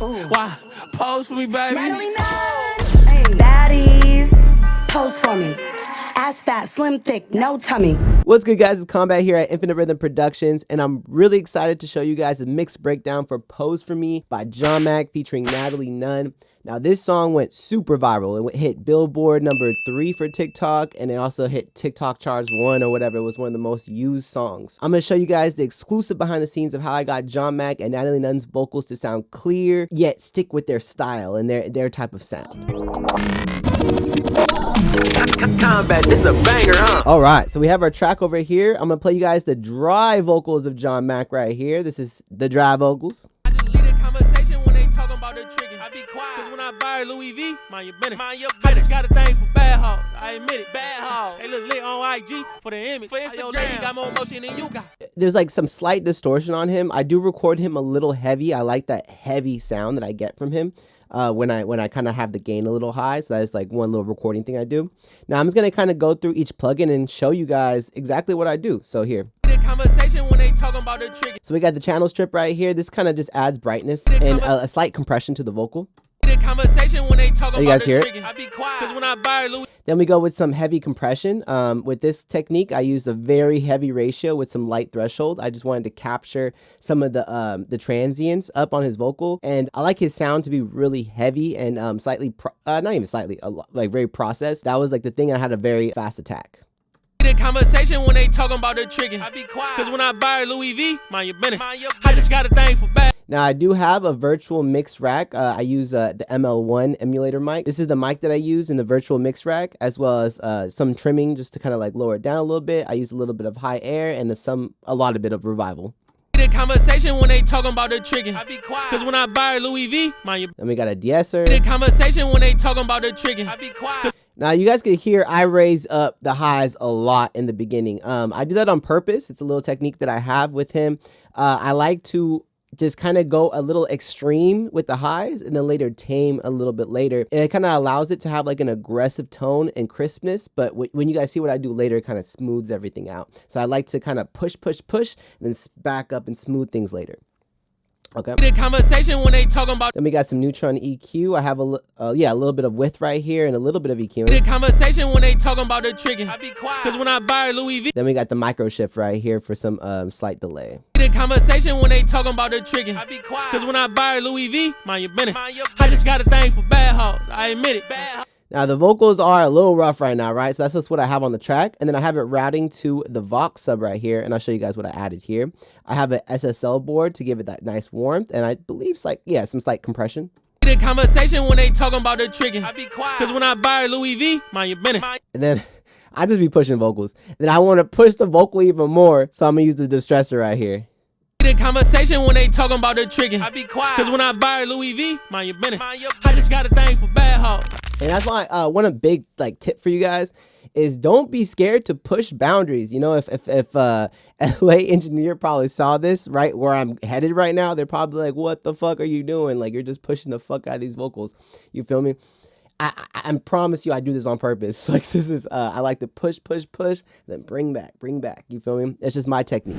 Why? Pose for me, baby. Natalie Nun. Hey. Baddies, pose for me. Ass fat, slim, thick, no tummy. What's good, guys? It's Combat here at Infinite Rhythm Productions, and I'm really excited to show you guys a mixed breakdown for Pose For Me by John Mackk featuring Natalie Nun. Now, this song went super viral. It hit Billboard #3 for TikTok, and it also hit TikTok charts 1 or whatever. It was one of the most used songs. I'm going to show you guys the exclusive behind the scenes of how I got John Mackk and Natalie Nun's vocals to sound clear, yet stick with their style and their type of sound. Combat, this a banger, huh? All right, so we have our track over here. I'm gonna play you guys the dry vocals of John Mackk right here. This is the dry vocals. I just lead a conversation when they talking about the trigger. I be quiet, cause when I buy Louis V, mind your business. I just got a thing for bad hoes. I admit it, bad hoes. They look lit on IG for the image. For Instagram, he got more motion than you got. There's like some slight distortion on him. I do record him a little heavy. I like that heavy sound that I get from him. When I kind of have the gain a little high. So that is like one little recording thing I do. Now I'm just going to kind of go through each plugin and show you guys exactly what I do. So here. When they talking about the trigger. So we got the channel strip right here. This kind of just adds brightness and a slight compression to the vocal. When they talking you guys hear it? I be quiet, cause when I buy Louis. Then we go with some heavy compression. With this technique, I use a very heavy ratio with some light threshold. I just wanted to capture some of the transients up on his vocal. And I like his sound to be really heavy and slightly, not even slightly, like very processed. That was like the thing. I had a very fast attack. When they talking about the trigger. I be quiet, cause when I buy Louis V, mind your business. I just got a thing for bad. Now, I do have a virtual mix rack. I use the ML1 emulator mic. This is the mic that I use in the virtual mix rack, as well as some trimming just to kind of like lower it down a little bit. I use a little bit of high air and a lot of bit of revival. When they talking about the trigger. I be quiet, cause when I buy Louis V, mind your. Then we got a de-esser. When they talking about the trigger. I be quiet. Now, you guys can hear I raise up the highs a lot in the beginning. I do that on purpose. It's a little technique that I have with him. I like to just kind of go a little extreme with the highs and then later tame a little bit later. And it kind of allows it to have like an aggressive tone and crispness. But when you guys see what I do later, it kind of smooths everything out. So I like to kind of push, and then back up and smooth things later. Okay. When they talking about. Then we got some neutron EQ. I have a little bit of width right here and a little bit of EQ. When they talking about the trigger. I be quiet, cause when I buy Louis V. Then we got the micro shift right here for some slight delay. When they talking about the trigger. I be quiet, cause when I buy Louis V, mind your business. I just got a thing for bad hoes. I admit it, bad hoes. Now, the vocals are a little rough right now, right? So that's just what I have on the track. And then I have it routing to the Vox sub right here. And I'll show you guys what I added here. I have an SSL board to give it that nice warmth. And I believe some slight compression. When they talking about the trigger. I be quiet, cause when I buy Louis V, mind your business. And then I just be pushing vocals. Then I want to push the vocal even more. So I'm going to use the distressor right here. When they talking about the trigger. I be quiet, cause when I buy Louis V, mind your business. I just got a thing for bad hoes. And that's why one of big like tip for you guys is don't be scared to push boundaries. You know, if LA Engineer probably saw this right where I'm headed right now, they're probably like, what the fuck are you doing? Like, you're just pushing the fuck out of these vocals. You feel me? I promise you I do this on purpose. Like, this is I like to push, then bring back. You feel me? It's just my technique.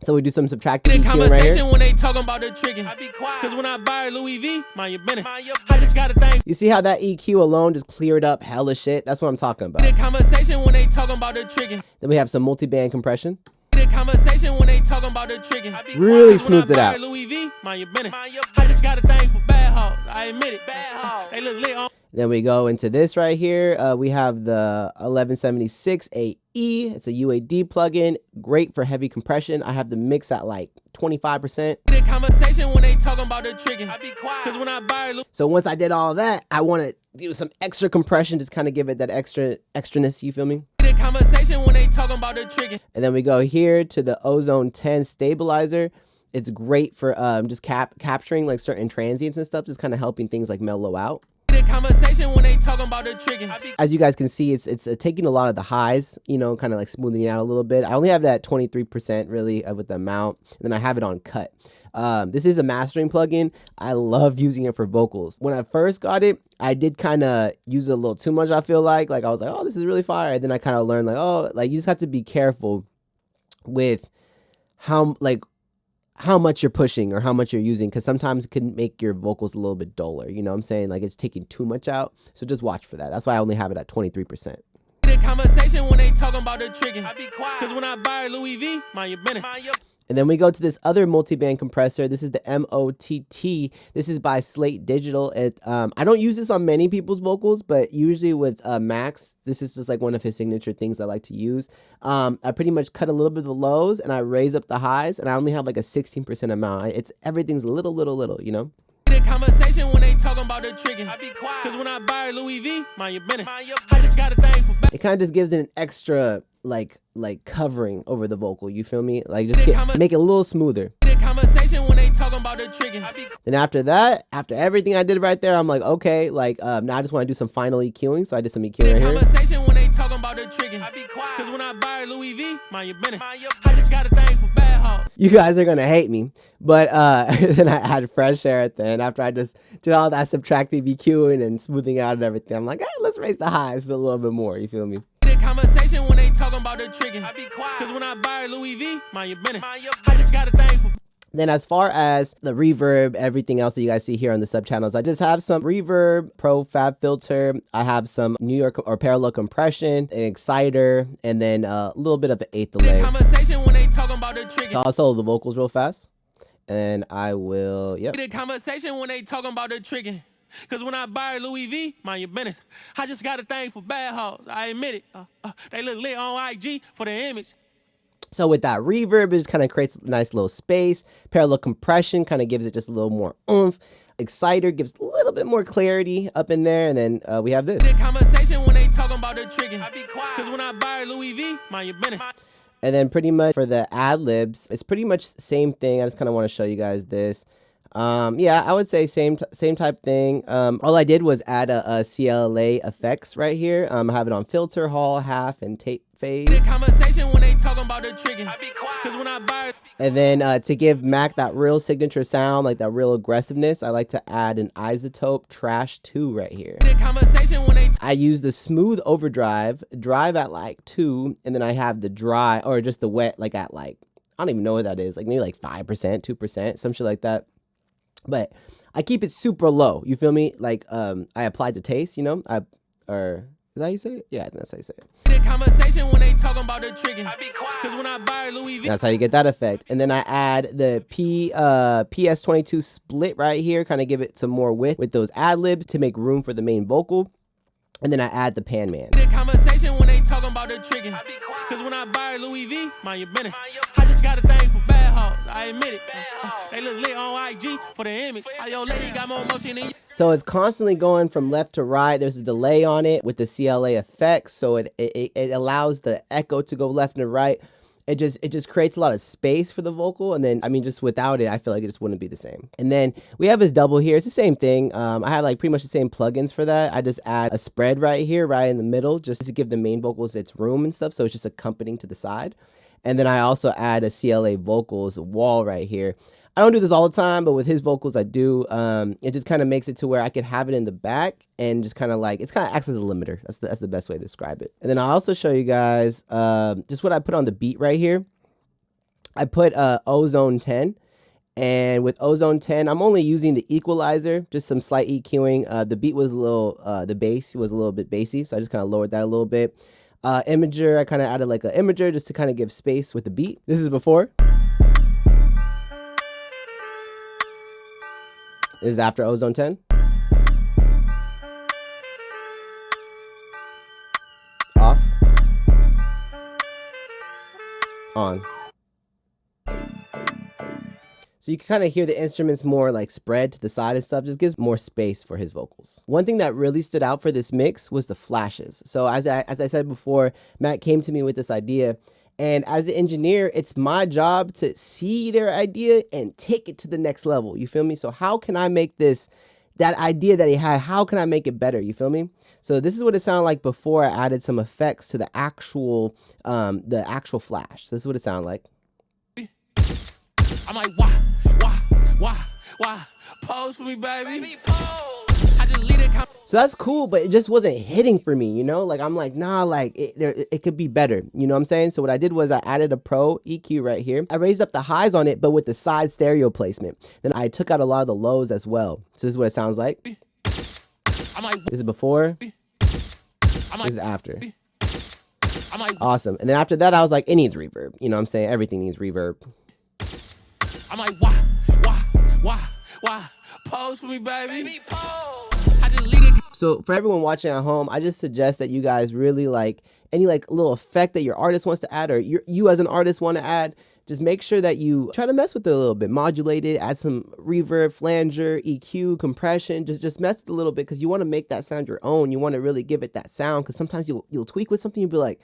So we do some subtractive EQ right here. When they talking about the trigger. I be quiet, cause when I buy Louis V, mind your business. I just got a thing. You see how that EQ alone just cleared up hella shit? That's what I'm talking about. When they talking about the trigger. Then we have some multi-band compression. When they talking about the trigger. Really smooths it out. Louis V, mind your business. I just got a thing for bad hoes. I admit it, bad hoes. They look lit on. Then we go into this right here. We have the 1176 AE. It's a UAD plugin, great for heavy compression. I have the mix at like 25%. When they talking about the trigger. I be quiet, cause when I buy. So once I did all that, I want to do some extra compression, just kind of give it that extraness. You feel me? When they talking about the trigger. And then we go here to the Ozone 10 stabilizer. It's great for just capturing like certain transients and stuff, just kind of helping things like mellow out. When they talking about the trigger. As you guys can see, it's taking a lot of the highs, you know, kind of like smoothing it out a little bit. I only have that 23% really with the amount, and then I have it on cut. This is a mastering plugin. I love using it for vocals. When I first got it, I did kind of use it a little too much. I feel like I was like, oh, this is really fire. And then I kind of learned like, oh, like you just have to be careful with how how much you're pushing or how much you're using, because sometimes it can make your vocals a little bit duller. You know what I'm saying? Like it's taking too much out. So just watch for that. That's why I only have it at 23%. Conversation when they talking about the trigger. I be quiet. Cause when I buy Louis V, mind your business. And then we go to this other multi-band compressor. This is the MOTT. This is by Slate Digital. I don't use this on many people's vocals, but usually with Max, this is just like one of his signature things I like to use. I pretty much cut a little bit of the lows and I raise up the highs, and I only have like a 16% amount. Everything's a little, you know? Conversation when they talking about the trigger. I be quiet. Cause when I buy Louis V, mind your business. I just got a thing for back. It kind of just gives it an extra like covering over the vocal. You feel me? Like just make it a little smoother. Conversation when they talking about the trigger. Then after that, after everything I did right there, I'm like, okay, like now I just want to do some final EQing. So I did some EQing right here. Conversation when they talking about the trigger. I be quiet. Cause when I buy Louis V, mind your business. I just got a thing for bad hoes. You guys are gonna hate me, but then I had fresh air at the end after I just did all that subtractive EQing and smoothing out and everything. I'm like, let's raise the highs a little bit more. You feel me? Conversation when they talking about the trigger. I be quiet. Cause when I buy Louis V, mind your business. I just got a thing for. Then as far as the reverb, everything else that you guys see here on the sub channels, I just have some reverb, pro fab filter. I have some New York or parallel compression, an exciter, and then a little bit of an eighth delay. Conversation when they talking about the trigger. So I'll solo the vocals real fast. And I will, yep. The conversation when they talking about the trigger. Cause when I buy Louis V, mind your business. I just got a thing for bad hoes. I admit it. They look lit on IG for the image. So with that reverb, it just kind of creates a nice little space. Parallel compression kind of gives it just a little more oomph. Exciter gives a little bit more clarity up in there. And then we have this. The conversation when they talking about the trigger. I be quiet. Cause when I buy Louis V, mind your business. And then pretty much for the ad libs, it's pretty much the same thing. I just kind of want to show you guys this. Yeah, I would say same type thing. All I did was add a CLA effects right here. I have it on filter, hall, half, and tape phase. Conversation when they talking about the trigger. I be quiet. Cause when I buy. And then to give Mac that real signature sound, like that real aggressiveness, I like to add an isotope trash 2 right here. Conversation when they I use the smooth overdrive, drive at like 2, and then I have the dry or just the wet like at like, I don't even know what that is, like maybe like 5%, 2%, some shit like that. But I keep it super low. You feel me? Like I applied to taste, you know? Is that how you say it? Yeah, I think that's how you say it. Conversation when they talking about the trigger. I be quiet. Cause when I buy Louis V. That's how you get that effect. And then I add the PS22 split right here, kind of give it some more width with those ad libs to make room for the main vocal. And then I add the pan man. Conversation when they talking about the trigger. I be quiet. Cause when I buy Louis V, mind your business. I just got a thing for bad hoes. I admit it. They look lit on IG for the image. Yo, lady got more motion than you. So it's constantly going from left to right. There's a delay on it with the CLA effects. So it allows the echo to go left and right. It just creates a lot of space for the vocal. And then, I mean, just without it, I feel like it just wouldn't be the same. And then we have his double here. It's the same thing. I have like pretty much the same plugins for that. I just add a spread right here, right in the middle, just to give the main vocals its room and stuff. So it's just accompanying to the side. And then I also add a CLA vocals wall right here. I don't do this all the time, but with his vocals, I do. It just kind of makes it to where I could have it in the back and just kind of like, it's kind of acts as a limiter. That's the best way to describe it. And then I'll also show you guys just what I put on the beat right here. I put Ozone 10. And with Ozone 10, I'm only using the equalizer, just some slight EQing. The beat was a little, the bass was a little bit bassy, so I just kind of lowered that a little bit. Imager, I kind of added like an imager just to kind of give space with the beat. This is before. This is after Ozone 10. Off. On. So you can kind of hear the instruments more like spread to the side and stuff. Just gives more space for his vocals. One thing that really stood out for this mix was the flashes. So as I said before, Matt came to me with this idea. And as an engineer, it's my job to see their idea and take it to the next level. You feel me? So how can I make that idea that he had, how can I make it better? You feel me? So this is what it sounded like before I added some effects to the actual flash. This is what it sounded like. I'm like, why? Pose for me, baby. I just leave it. So that's cool, but it just wasn't hitting for me, you know? Like, I'm like, nah, like, it could be better. You know what I'm saying? So what I did was I added a Pro EQ right here. I raised up the highs on it, but with the side stereo placement. Then I took out a lot of the lows as well. So this is what it sounds like. This is before. This is after. Awesome. And then after that, I was like, it needs reverb. You know what I'm saying? Everything needs reverb. I'm like, why? Pose for me, baby. I just lead it. So for everyone watching at home, I just suggest that you guys really like any like little effect that your artist wants to add, or you as an artist want to add. Just make sure that you try to mess with it a little bit, modulate it, add some reverb, flanger, EQ, compression. Just mess with it a little bit because you want to make that sound your own. You want to really give it that sound because sometimes you'll tweak with something. You'll be like,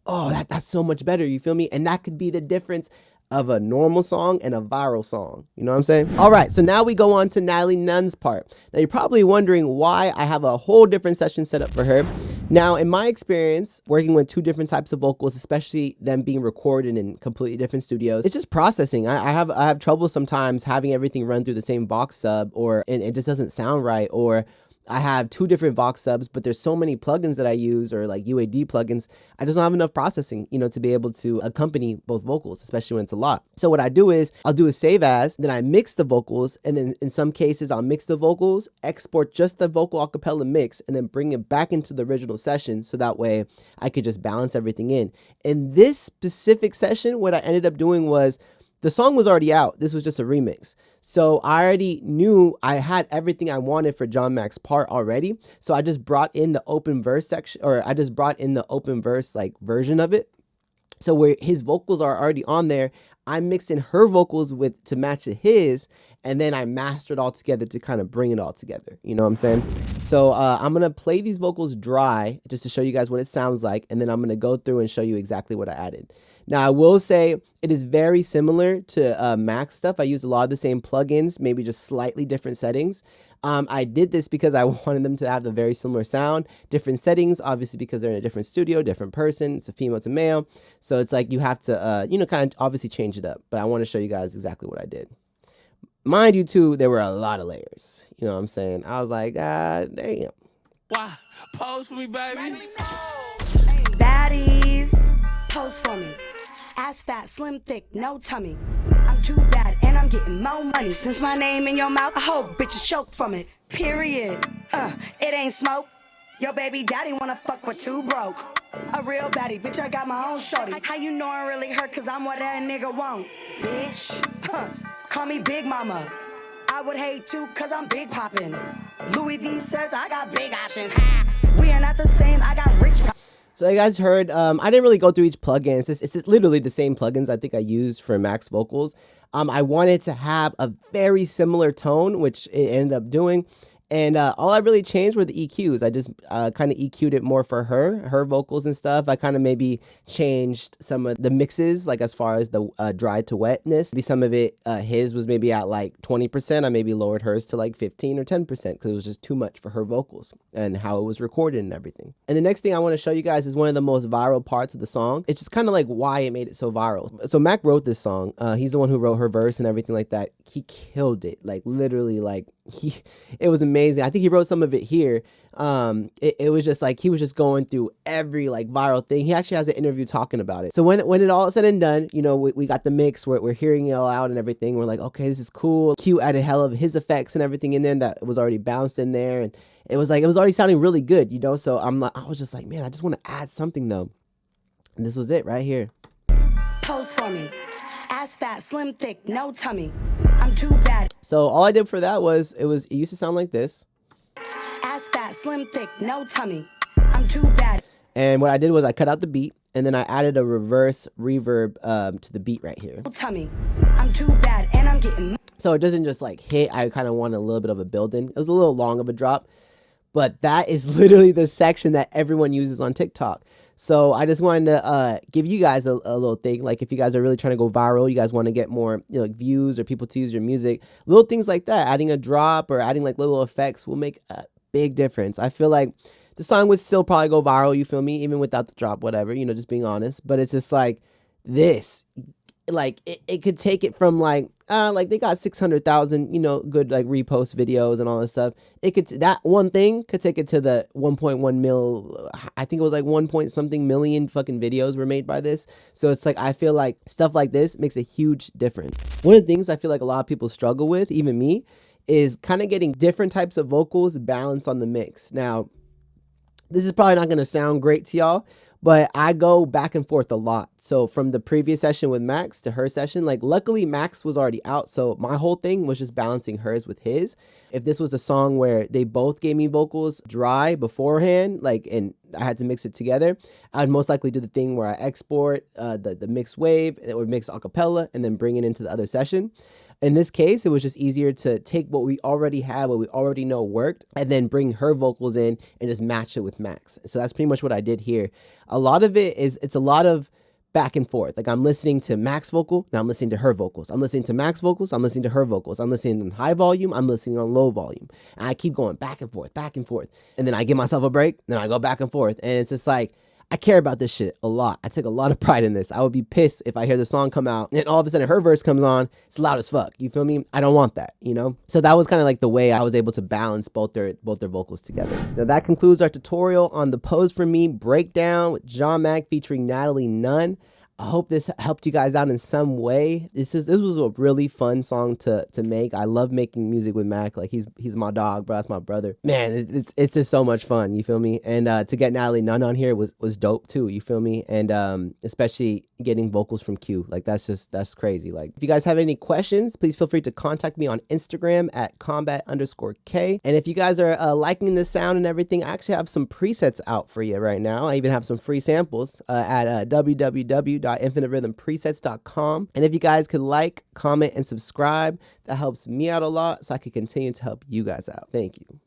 oh, that's so much better. You feel me? And that could be the difference of a normal song and a viral song. You know what I'm saying? All right, so now we go on to Natalie Nun's part. Now you're probably wondering why I have a whole different session set up for her. Now, in my experience, working with two different types of vocals, especially them being recorded in completely different studios, it's just processing. I have trouble sometimes having everything run through the same Vox sub, and it just doesn't sound right, or I have two different Vox subs, but there's so many plugins that I use, or like UAD plugins, I just don't have enough processing, you know, to be able to accompany both vocals, especially when it's a lot. So what I do is I'll do a save as, then I mix the vocals, and then in some cases I'll mix the vocals, export just the vocal acapella mix, and then bring it back into the original session, so that way I could just balance everything in. In this specific session, what I ended up doing was, the song was already out. This was just a remix. So I already knew I had everything I wanted for John Mack's part already. So I just brought in the open verse section, or I just brought in the open verse like version of it. So where his vocals are already on there, I mixed in her vocals to match his, and then I mastered all together to kind of bring it all together. You know what I'm saying? So I'm going to play these vocals dry just to show you guys what it sounds like. And then I'm going to go through and show you exactly what I added. Now, I will say it is very similar to Mac stuff. I use a lot of the same plugins, maybe just slightly different settings. I did this because I wanted them to have a very similar sound, different settings, obviously because they're in a different studio, different person. It's a female to male. So it's like you have to, kind of obviously change it up. But I want to show you guys exactly what I did. Mind you, too, there were a lot of layers. You know what I'm saying? I was like, God damn. Why? Pose for me, baby. Baddies, pose for me. Ass fat, slim, thick, no tummy. I'm too bad and I'm getting more money. Since my name in your mouth, I hope bitches choke from it. Period. It ain't smoke. Your baby daddy wanna fuck with two broke. A real baddie, bitch, I got my own shorty. How you know I'm really hurt? Cause I'm what that nigga want. Bitch, call me Big Mama. I would hate too, cause I'm big poppin'. Louis V says I got big options. We are not the same, I got rich. So you guys heard, I didn't really go through each plugin. It's just literally the same plugins I think I used for Max vocals. I wanted to have a very similar tone, which it ended up doing. And all I really changed were the EQs. I just kind of EQ'd it more for her vocals and stuff. I kind of maybe changed some of the mixes, like as far as the dry to wetness. Maybe some of it, his was maybe at like 20%. I maybe lowered hers to like 15 or 10% because it was just too much for her vocals and how it was recorded and everything. And the next thing I want to show you guys is one of the most viral parts of the song. It's just kind of like why it made it so viral. So Mac wrote this song. He's the one who wrote her verse and everything like that. He killed it. Like literally, like it was amazing. I think he wrote some of it here. It was just like he was just going through every like viral thing. He actually has an interview talking about it. So when it all said and done, you know, we got the mix. We're hearing it all out and everything. We're like, okay, this is cool. Q added hell of his effects and everything in there that was already bounced in there, and it was already sounding really good, you know. So I was just like, man, I just want to add something though, and this was it right here. Pose for me. Ass fat, slim, thick, no tummy. I'm too bad. So all I did for that was it used to sound like this. Ass fat, slim, thick, no tummy. I'm too bad. And what I did was I cut out the beat and then I added a reverse reverb to the beat right here. Tummy. I'm too bad and I'm getting. So it doesn't just like hit. I kind of wanted a little bit of a build-in. It was a little long of a drop, but that is literally the section that everyone uses on TikTok. So I just wanted to give you guys a little thing. Like if you guys are really trying to go viral, you guys want to get more views or people to use your music, little things like that. Adding a drop or adding like little effects will make a big difference. I feel like the song would still probably go viral, you feel me, even without the drop, whatever, just being honest. But it's just like this. like it could take it from like they got 600,000, good like repost videos and all this stuff. It could, that one thing could take it to the 1.1 mil. I think it was like 1 point something million fucking videos were made by this. So it's like, I feel like stuff like this makes a huge difference. One of the things I feel like a lot of people struggle with, even me, is kind of getting different types of vocals balanced on the mix. Now, this is probably not going to sound great to y'all, but I go back and forth a lot. So from the previous session with Max to her session, like luckily Max was already out. So my whole thing was just balancing hers with his. If this was a song where they both gave me vocals dry beforehand, like, and I had to mix it together, I'd most likely do the thing where I export the mixed wave or mix acapella and then bring it into the other session. In this case, it was just easier to take what we already had, what we already know worked, and then bring her vocals in and just match it with Max. So that's pretty much what I did here. A lot of it is, it's a lot of back and forth. Like I'm listening to Max vocal, now I'm listening to her vocals. I'm listening to Max vocals, I'm listening to her vocals. I'm listening on high volume, I'm listening on low volume. And I keep going back and forth, back and forth. And then I give myself a break, then I go back and forth. And it's just like, I care about this shit a lot. I take a lot of pride in this. I would be pissed if I hear the song come out and all of a sudden her verse comes on, it's loud as fuck. You feel me? I don't want that, So that was kind of like the way I was able to balance both their vocals together. Now that concludes our tutorial on the Pose For Me breakdown with John Mackk featuring Natalie Nun. I hope this helped you guys out in some way. This was a really fun song to make. I love making music with Mac. Like he's my dog, bro. That's my brother. Man, it's just so much fun. You feel me? And to get Natalie Nun on here was dope too. You feel me? And especially getting vocals from Q. Like that's crazy. Like if you guys have any questions, please feel free to contact me on Instagram at combat_K. And if you guys are liking the sound and everything, I actually have some presets out for you right now. I even have some free samples at www.infiniterhythmpresets.com. And if you guys could like, comment, and subscribe, that helps me out a lot so I can continue to help you guys out. Thank you.